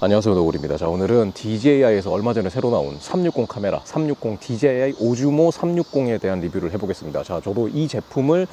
안녕하세요, 노을입니다. 자, 오늘은 DJI에서 얼마 전에 새로 나온 360 카메라 360 DJI 오즈모 360에 대한 리뷰를 해보겠습니다. 자, 저도 이 제품을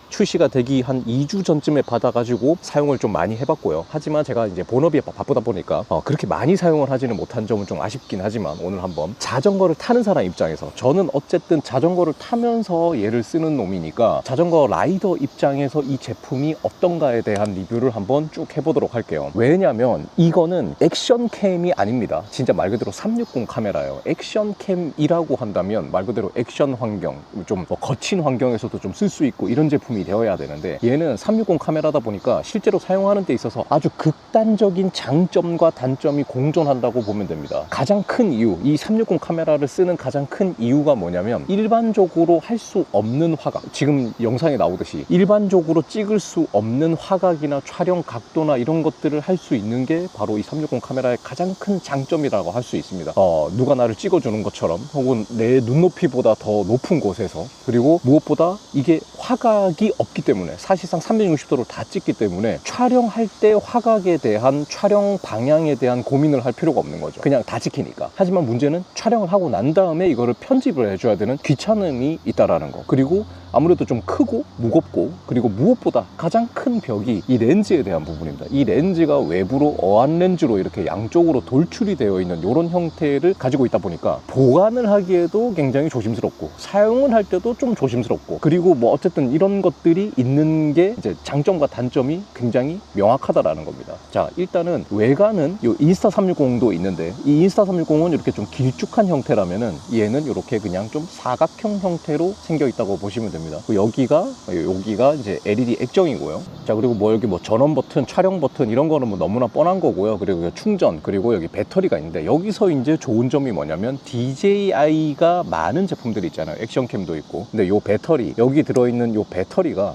출시가 되기 한 2주 전쯤에 받아가지고 사용을 좀 많이 해봤고요. 하지만 제가 이제 본업이 바쁘다 보니까 그렇게 많이 사용을 하지는 못한 점은 좀 아쉽긴 하지만, 오늘 한번 자전거를 타는 사람 입장에서, 저는 어쨌든 자전거를 타면서 얘를 쓰는 놈이니까 자전거 라이더 입장에서 이 제품이 어떤가에 대한 리뷰를 한번 쭉 해보도록 할게요. 왜냐면 이거는 액션캠이 아닙니다. 진짜 말 그대로 360 카메라예요. 액션캠이라고 한다면 말 그대로 액션 환경, 좀 거친 환경에서도 좀 쓸 수 있고 이런 제품이 되어야 되는데, 얘는 360 카메라다 보니까 실제로 사용하는 데 있어서 아주 극단적인 장점과 단점이 공존한다고 보면 됩니다. 가장 큰 이유, 이 360 카메라를 쓰는 가장 큰 이유가 뭐냐면, 일반적으로 할 수 없는 화각, 지금 영상에 나오듯이 일반적으로 찍을 수 없는 화각이나 촬영 각도나 이런 것들을 할 수 있는 게 바로 이 360 카메라의 가장 큰 장점이라고 할 수 있습니다. 누가 나를 찍어주는 것처럼, 혹은 내 눈높이보다 더 높은 곳에서, 그리고 무엇보다 이게 화각이 없기 때문에, 사실상 360도를 다 찍기 때문에 촬영할 때 화각에 대한, 촬영 방향에 대한 고민을 할 필요가 없는 거죠. 그냥 다 찍히니까. 하지만 문제는 촬영을 하고 난 다음에 이거를 편집을 해줘야 되는 귀찮음이 있다라는 거. 그리고 아무래도 좀 크고 무겁고, 그리고 무엇보다 가장 큰 벽이 이 렌즈에 대한 부분입니다. 이 렌즈가 외부로 어안 렌즈로 이렇게 양쪽으로 돌출이 되어 있는 이런 형태를 가지고 있다 보니까 보관을 하기에도 굉장히 조심스럽고, 사용을 할 때도 좀 조심스럽고, 그리고 뭐 어쨌든 이런 것들이 있는 게 이제 장점과 단점이 굉장히 명확하다라는 겁니다. 자, 일단은 외관은 이 인스타 360도 있는데, 이 인스타 360은 이렇게 좀 길쭉한 형태라면은 얘는 이렇게 그냥 좀 사각형 형태로 생겨 있다고 보시면 됩니다. 여기가 이제 LED 액정이고요. 자, 그리고 뭐 여기 뭐 전원 버튼, 촬영 버튼 이런 거는 뭐 너무나 뻔한 거고요. 그리고 충전, 그리고 여기 배터리가 있는데, 여기서 이제 좋은 점이 뭐냐면, DJI가 많은 제품들이 있잖아요. 액션캠도 있고. 근데 요 배터리, 여기 들어있는 요 배터리가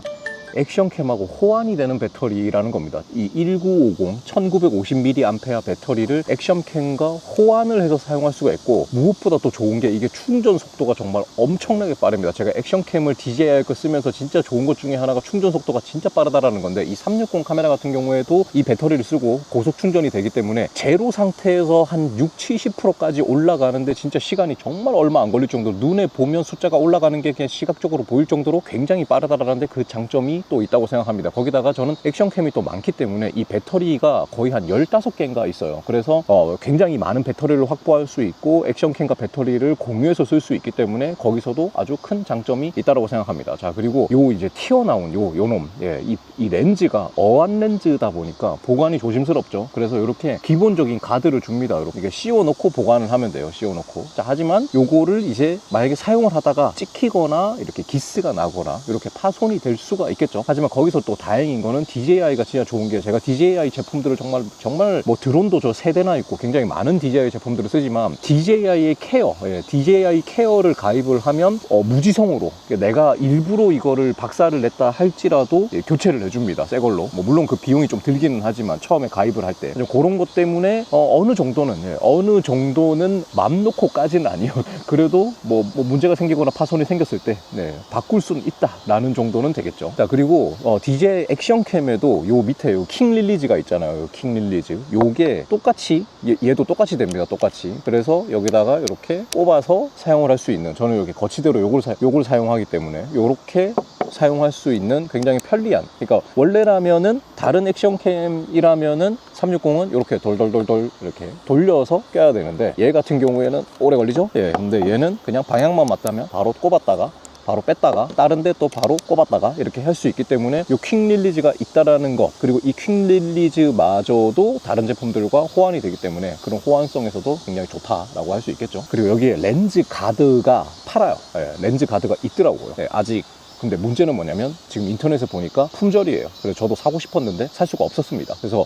액션캠하고 호환이 되는 배터리라는 겁니다. 이 1950 1950mAh 배터리를 액션캠과 호환을 해서 사용할 수가 있고, 무엇보다 또 좋은 게 이게 충전 속도가 정말 엄청나게 빠릅니다. 제가 액션캠을 DJI 거 쓰면서 진짜 좋은 것 중에 하나가 충전 속도가 진짜 빠르다라는 건데, 이 360 카메라 같은 경우에도 이 배터리를 쓰고 고속 충전이 되기 때문에 제로 상태에서 한 60-70%까지 올라가는데 진짜 시간이 정말 얼마 안 걸릴 정도로, 눈에 보면 숫자가 올라가는 게 그냥 시각적으로 보일 정도로 굉장히 빠르다라는데, 그 장점이 또 있다고 생각합니다. 거기다가 저는 액션캠이 또 많기 때문에 이 배터리가 거의 한 15개인가 있어요. 그래서 굉장히 많은 배터리를 확보할 수 있고, 액션캠과 배터리를 공유해서 쓸 수 있기 때문에 거기서도 아주 큰 장점이 있다고 생각합니다. 자, 그리고 요 이제 튀어나온 요 놈, 이 렌즈가 어안 렌즈다 보니까 보관이 조심스럽죠. 그래서 이렇게 기본적인 가드를 줍니다. 이렇게 씌워놓고 보관을 하면 돼요. 씌워놓고. 자, 하지만 요거를 이제 만약에 사용을 하다가 찍히거나 이렇게 기스가 나거나 이렇게 파손이 될 수가 있겠죠. 하지만 거기서 또 다행인 거는, DJI가 진짜 좋은 게, 제가 DJI 제품들을 정말 뭐 드론도 저 3대나 있고 굉장히 많은 DJI 제품들을 쓰지만, DJI의 케어, DJI 케어를 가입을 하면 무지성으로 내가 일부러 이거를 박살을 냈다 할지라도 교체를 해줍니다. 새 걸로. 뭐 물론 그 비용이 좀 들기는 하지만, 처음에 가입을 할 때 그런 것 때문에 어느 정도는 맘 놓고까지는 아니요. 그래도 뭐 문제가 생기거나 파손이 생겼을 때 바꿀 수는 있다라는 정도는 되겠죠. 자, 그리고 DJI 액션캠에도 요 밑에 요 킹 릴리즈가 있잖아요. 요 킹 릴리즈, 요게 똑같이 얘도 똑같이 됩니다. 똑같이. 그래서 여기다가 이렇게 꼽아서 사용을 할 수 있는, 저는 이렇게 거치대로 요걸 사용하기 때문에 요렇게 사용할 수 있는 굉장히 편리한, 그러니까 원래라면은 다른 액션캠이라면은 360은 이렇게 돌돌돌돌 이렇게 돌려서 껴야 되는데, 얘 같은 경우에는 오래 걸리죠. 근데 얘는 그냥 방향만 맞다면 바로 꼽았다가 바로 뺐다가 다른 데 또 바로 꼽았다가 이렇게 할 수 있기 때문에 이 퀵 릴리즈가 있다라는 것, 그리고 이 퀵 릴리즈마저도 다른 제품들과 호환이 되기 때문에 그런 호환성에서도 굉장히 좋다라고 할 수 있겠죠. 그리고 여기에 렌즈 가드가 팔아요. 렌즈 가드가 있더라고요. 아직 근데 문제는 뭐냐면 지금 인터넷에 보니까 품절이에요. 그래서 저도 사고 싶었는데 살 수가 없었습니다. 그래서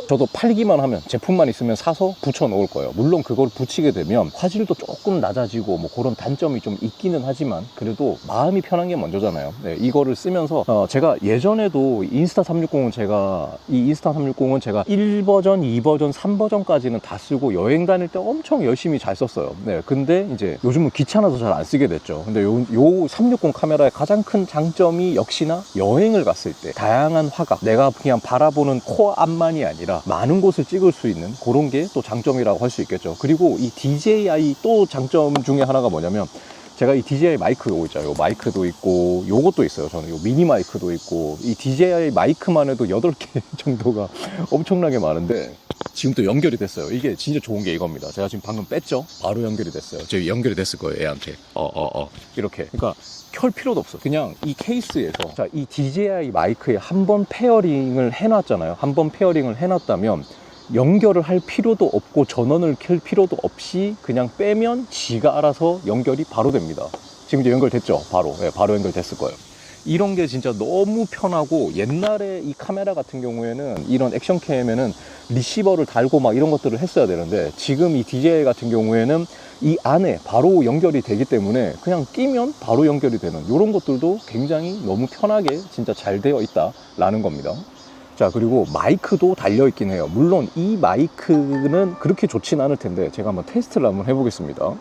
저도 팔기만 하면, 제품만 있으면 사서 붙여 놓을 거예요. 물론 그걸 붙이게 되면 화질도 조금 낮아지고 뭐 그런 단점이 좀 있기는 하지만 그래도 마음이 편한 게 먼저잖아요. 네, 이거를 쓰면서 제가 예전에도 인스타 360은 제가 1버전, 2버전, 3버전까지는 다 쓰고 여행 다닐 때 엄청 열심히 잘 썼어요. 네, 근데 이제 요즘은 귀찮아서 잘 안 쓰게 됐죠. 근데 요 360 카메라의 가장 큰 큰 장점이 역시나 여행을 갔을 때 다양한 화각, 내가 그냥 바라보는 코어 앞만이 아니라 많은 곳을 찍을 수 있는 그런 게 또 장점이라고 할 수 있겠죠. 그리고 이 DJI 또 장점 중에 하나가 뭐냐면, 제가 이 DJI 마이크 요거 있잖아요. 요 마이크도 있고 요것도 있어요. 저는 요 미니 마이크도 있고, 이 DJI 마이크만 해도 8개 정도가 엄청나게 많은데 지금 또 연결이 됐어요. 이게 진짜 좋은 게 이겁니다. 제가 지금 방금 뺐죠? 바로 연결이 됐어요. 지금 연결이 됐을 거예요, 애한테. 이렇게. 그러니까 켤 필요도 없어. 그냥 이 케이스에서, 자, 이 DJI 마이크에 한 번 페어링을 해놨잖아요. 한 번 페어링을 해놨다면 연결을 할 필요도 없고 전원을 켤 필요도 없이 그냥 빼면 지가 알아서 연결이 바로 됩니다. 지금 이제 연결됐죠? 바로. 네, 바로 연결됐을 거예요. 이런 게 진짜 너무 편하고, 옛날에 이 카메라 같은 경우에는 이런 액션캠에는 리시버를 달고 막 이런 것들을 했어야 되는데, 지금 이 DJI 같은 경우에는 이 안에 바로 연결이 되기 때문에 그냥 끼면 바로 연결이 되는 이런 것들도 굉장히 너무 편하게 진짜 잘 되어 있다라는 겁니다. 자, 그리고 마이크도 달려있긴 해요. 물론 이 마이크는 그렇게 좋진 않을 텐데 제가 한번 테스트를 한번 해보겠습니다.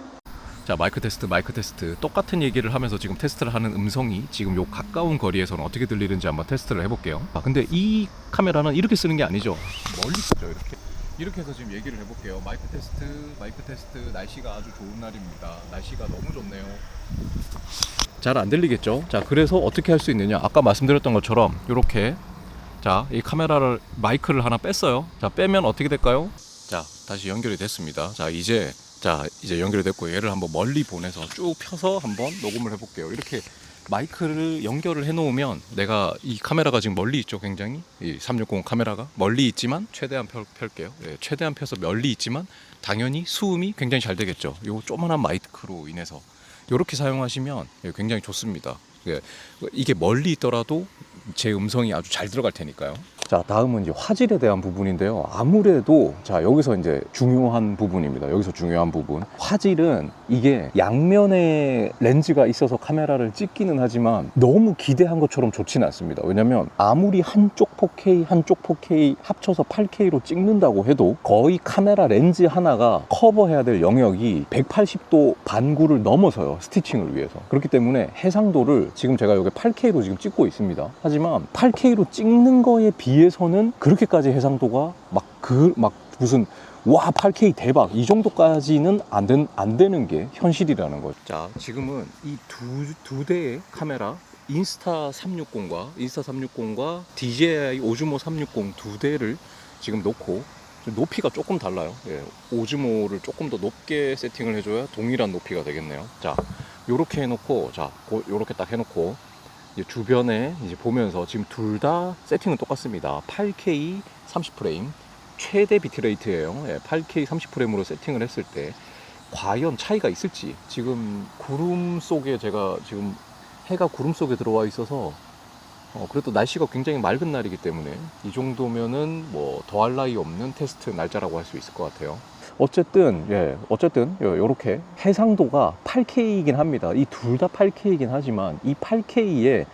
자, 마이크 테스트. 똑같은 얘기를 하면서 지금 테스트를 하는 음성이 지금 요 가까운 거리에서는 어떻게 들리는지 한번 테스트를 해볼게요. 근데 이 카메라는 이렇게 쓰는 게 아니죠. 멀리 쓰죠, 이렇게 해서 지금 얘기를 해볼게요. 마이크 테스트. 날씨가 아주 좋은 날입니다. 날씨가 너무 좋네요. 잘 안 들리겠죠? 자, 그래서 어떻게 할 수 있느냐, 아까 말씀드렸던 것처럼 이렇게, 자, 이 마이크를 하나 뺐어요. 자, 빼면 어떻게 될까요? 자, 다시 연결이 됐습니다. 자, 이제 연결이 됐고, 얘를 한번 멀리 보내서 쭉 펴서 한번 녹음을 해볼게요. 이렇게 마이크를 연결을 해 놓으면, 내가 이 카메라가 지금 멀리 있죠, 굉장히. 이 360 카메라가 멀리 있지만 최대한 펼게요. 예, 최대한 펴서 멀리 있지만 당연히 수음이 굉장히 잘 되겠죠. 요 조그만한 마이크로 인해서 이렇게 사용하시면 굉장히 좋습니다. 이게 멀리 있더라도 제 음성이 아주 잘 들어갈 테니까요. 자, 다음은 이제 화질에 대한 부분인데요. 아무래도, 자, 여기서 이제 중요한 부분입니다. 여기서 중요한 부분. 화질은 이게 양면에 렌즈가 있어서 카메라를 찍기는 하지만 너무 기대한 것처럼 좋지는 않습니다. 왜냐면 아무리 한쪽 4K, 한쪽 4K 합쳐서 8K로 찍는다고 해도 거의 카메라 렌즈 하나가 커버해야 될 영역이 180도 반구를 넘어서요. 스티칭을 위해서. 그렇기 때문에 해상도를, 지금 제가 여기 8K로 지금 찍고 있습니다. 하지만 8K로 찍는 거에 비해서는 그렇게까지 해상도가 무슨 8K 대박 이 정도까지는 안 되는 게 현실이라는 거죠. 자, 지금은 이 두 대의 카메라, 인스타360과 DJI 오즈모 360 두 대를 지금 놓고, 높이가 조금 달라요. 예, 오즈모를 조금 더 높게 세팅을 해줘야 동일한 높이가 되겠네요. 자, 요렇게 해놓고, 자, 요렇게 딱 해놓고, 이제 주변에 이제 보면서, 지금 둘 다 세팅은 똑같습니다. 8K 30프레임 최대 비트레이트예요. 예, 8K 30프레임으로 세팅을 했을 때 과연 차이가 있을지. 지금 구름 속에, 제가 지금 해가 구름 속에 들어와 있어서 그래도 날씨가 굉장히 맑은 날이기 때문에 이 정도면은 뭐 더할 나위 없는 테스트 날짜라고 할 수 있을 것 같아요. 어쨌든 요렇게 해상도가 8K이긴 합니다. 이 둘 다 8K이긴 하지만 이 8K에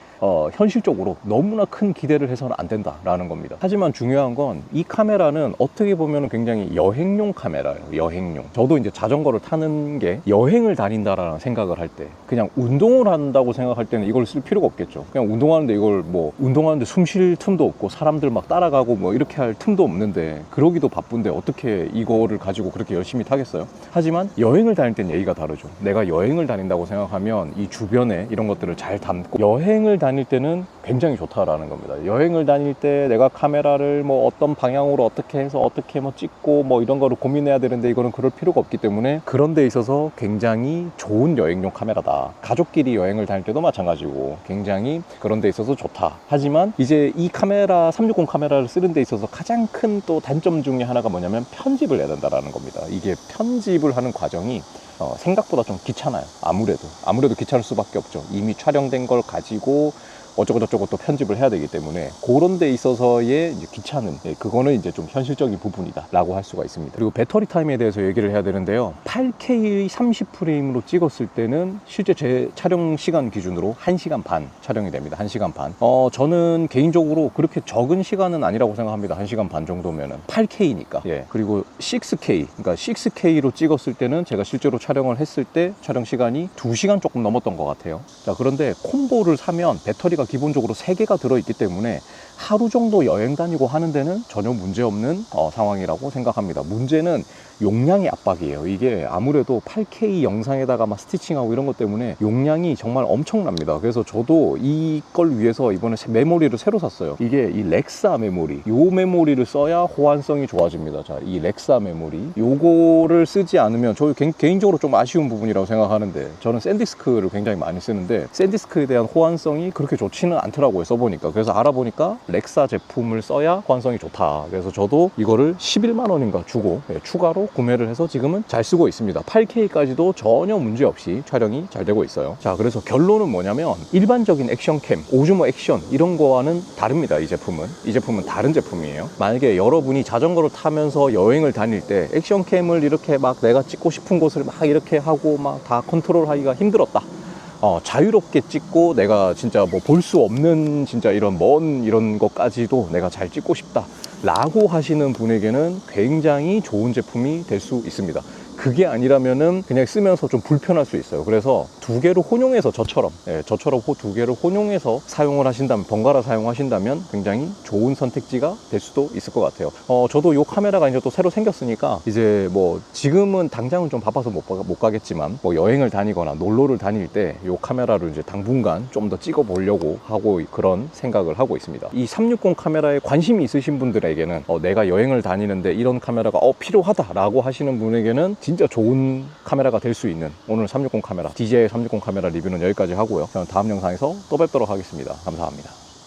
현실적으로 너무나 큰 기대를 해서는 안 된다라는 겁니다. 하지만 중요한 건, 이 카메라는 어떻게 보면 굉장히 여행용 카메라예요. 여행용. 저도 이제 자전거를 타는 게 여행을 다닌다라는 생각을 할 때, 그냥 운동을 한다고 생각할 때는 이걸 쓸 필요가 없겠죠. 그냥 운동하는데 이걸 운동하는데 숨 쉴 틈도 없고 사람들 막 따라가고 뭐 이렇게 할 틈도 없는데, 그러기도 바쁜데 어떻게 이거를 가지고 그렇게 열심히 타겠어요? 하지만 여행을 다닐 땐 얘기가 다르죠. 내가 여행을 다닌다고 생각하면 이 주변에 이런 것들을 잘 담고, 여행을 다닐 때는 굉장히 좋다라는 겁니다. 여행을 다닐 때 내가 카메라를 뭐 어떤 방향으로 어떻게 해서 어떻게 뭐 찍고 뭐 이런 거를 고민해야 되는데, 이거는 그럴 필요가 없기 때문에 그런 데 있어서 굉장히 좋은 여행용 카메라다. 가족끼리 여행을 다닐 때도 마찬가지고 굉장히 그런 데 있어서 좋다. 하지만 이제 이 카메라, 360 카메라를 쓰는 데 있어서 가장 큰 또 단점 중에 하나가 뭐냐면 편집을 해야 된다라는 겁니다. 이게 편집을 하는 과정이 생각보다 좀 귀찮아요. 아무래도 귀찮을 수밖에 없죠. 이미 촬영된 걸 가지고 어쩌고저쩌고 또 편집을 해야 되기 때문에 그런 데 있어서의 이제 귀찮음, 그거는 이제 좀 현실적인 부분이다 라고 할 수가 있습니다. 그리고 배터리 타임에 대해서 얘기를 해야 되는데요, 8K 30프레임으로 찍었을 때는 실제 제 촬영 시간 기준으로 1시간 반 촬영이 됩니다. 1시간 반. 저는 개인적으로 그렇게 적은 시간은 아니라고 생각합니다. 1시간 반 정도면은 8K니까. 예. 그리고 6K, 그러니까 6K로 찍었을 때는 제가 실제로 촬영을 했을 때 촬영 시간이 2시간 조금 넘었던 것 같아요. 자, 그런데 콤보를 사면 배터리가 기본적으로 3개가 들어있기 때문에 하루 정도 여행 다니고 하는 데는 전혀 문제없는 상황이라고 생각합니다. 문제는 용량의 압박이에요. 이게 아무래도 8K 영상에다가 막 스티칭하고 이런 것 때문에 용량이 정말 엄청납니다. 그래서 저도 이걸 위해서 이번에 메모리를 새로 샀어요. 이게 이 렉사 메모리, 요 메모리를 써야 호환성이 좋아집니다. 자, 이 렉사 메모리, 요거를 쓰지 않으면 저 개인적으로 좀 아쉬운 부분이라고 생각하는데, 저는 샌디스크를 굉장히 많이 쓰는데 샌디스크에 대한 호환성이 그렇게 좋지는 않더라고요, 써보니까. 그래서 알아보니까 렉사 제품을 써야 호환성이 좋다. 그래서 저도 이거를 11만 원인가 주고 추가로 구매를 해서 지금은 잘 쓰고 있습니다. 8K까지도 전혀 문제 없이 촬영이 잘 되고 있어요. 자, 그래서 결론은 뭐냐면 일반적인 액션캠, 오즈모 액션 이런 거와는 다릅니다. 이 제품은 다른 제품이에요. 만약에 여러분이 자전거를 타면서 여행을 다닐 때 액션캠을 이렇게 막 내가 찍고 싶은 곳을 막 이렇게 하고 막 다 컨트롤하기가 힘들었다, 자유롭게 찍고 내가 진짜 뭐 볼 수 없는 진짜 이런 먼 이런 것까지도 내가 잘 찍고 싶다 라고 하시는 분에게는 굉장히 좋은 제품이 될 수 있습니다. 그게 아니라면은 그냥 쓰면서 좀 불편할 수 있어요. 그래서 두 개를 혼용해서 저처럼 두 개를 혼용해서 사용을 하신다면, 번갈아 사용하신다면 굉장히 좋은 선택지가 될 수도 있을 것 같아요. 저도 이 카메라가 이제 또 새로 생겼으니까 이제 뭐 지금은 당장은 좀 바빠서 못 가겠지만 뭐 여행을 다니거나 놀러를 다닐 때 이 카메라를 이제 당분간 좀 더 찍어 보려고 하고 그런 생각을 하고 있습니다. 이 360 카메라에 관심이 있으신 분들에게는 내가 여행을 다니는데 이런 카메라가 필요하다라고 하시는 분에게는 진짜 좋은 카메라가 될 수 있는 오늘 360 카메라, DJI 360 카메라 리뷰는 여기까지 하고요. 저는 다음 영상에서 또 뵙도록 하겠습니다. 감사합니다.